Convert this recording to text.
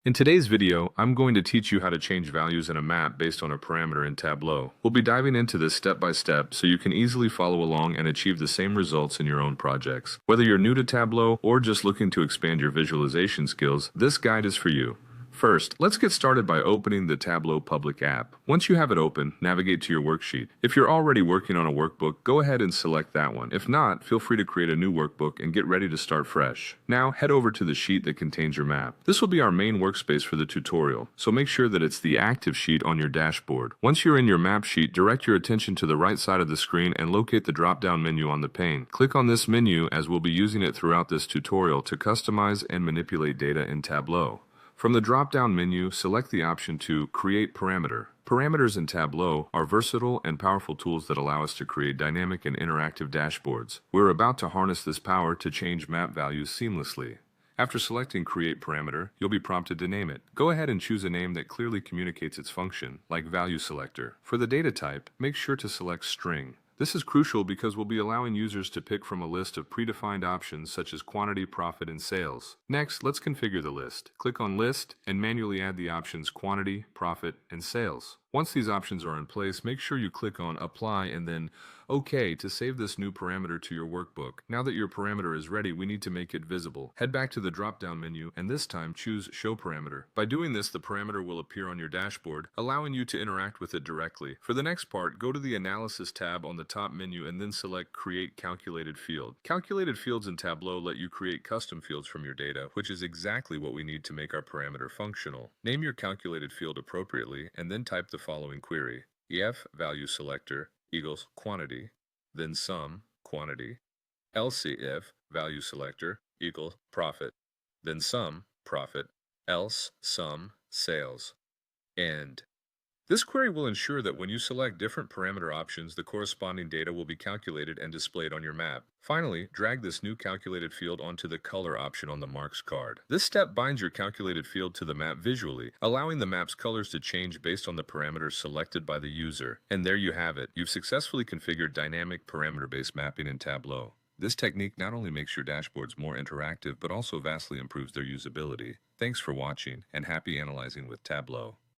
In today's video, I'm going to teach you how to change values in a map based on a parameter in Tableau. We'll be diving into this step by step so you can easily follow along and achieve the same results in your own projects. Whether you're new to Tableau or just looking to expand your visualization skills, this guide is for you. First, let's get started by opening the Tableau public app. Once you have it open, navigate to your worksheet. If you're already working on a workbook, go ahead and select that one. If not, feel free to create a new workbook and get ready to start fresh. Now, head over to the sheet that contains your map. This will be our main workspace for the tutorial, so make sure that it's the active sheet on your dashboard. Once you're in your map sheet, direct your attention to the right side of the screen and locate the drop-down menu on the pane. Click on this menu as we'll be using it throughout this tutorial to customize and manipulate data in Tableau. From the drop-down menu, select the option to Create Parameter. Parameters in Tableau are versatile and powerful tools that allow us to create dynamic and interactive dashboards. We're about to harness this power to change map values seamlessly. After selecting Create Parameter, you'll be prompted to name it. Go ahead and choose a name that clearly communicates its function, like Value Selector. For the data type, make sure to select String. This is crucial because we'll be allowing users to pick from a list of predefined options such as quantity, profit, and sales. Next, let's configure the list. Click on List and manually add the options quantity, profit, and sales. Once these options are in place, make sure you click on Apply and then OK to save this new parameter to your workbook. Now that your parameter is ready, we need to make it visible. Head back to the drop-down menu and this time choose Show Parameter. By doing this, the parameter will appear on your dashboard, allowing you to interact with it directly. For the next part, go to the Analysis tab on the top menu and then select Create Calculated Field. Calculated fields in Tableau let you create custom fields from your data, which is exactly what we need to make our parameter functional. Name your calculated field appropriately and then type the following query: EF value selector equals quantity, then sum quantity, else if value selector equals profit, then sum profit, else sum sales, and this query will ensure that when you select different parameter options, the corresponding data will be calculated and displayed on your map. Finally, drag this new calculated field onto the color option on the marks card. This step binds your calculated field to the map visually, allowing the map's colors to change based on the parameters selected by the user. And there you have it. You've successfully configured dynamic parameter-based mapping in Tableau. This technique not only makes your dashboards more interactive, but also vastly improves their usability. Thanks for watching, and happy analyzing with Tableau.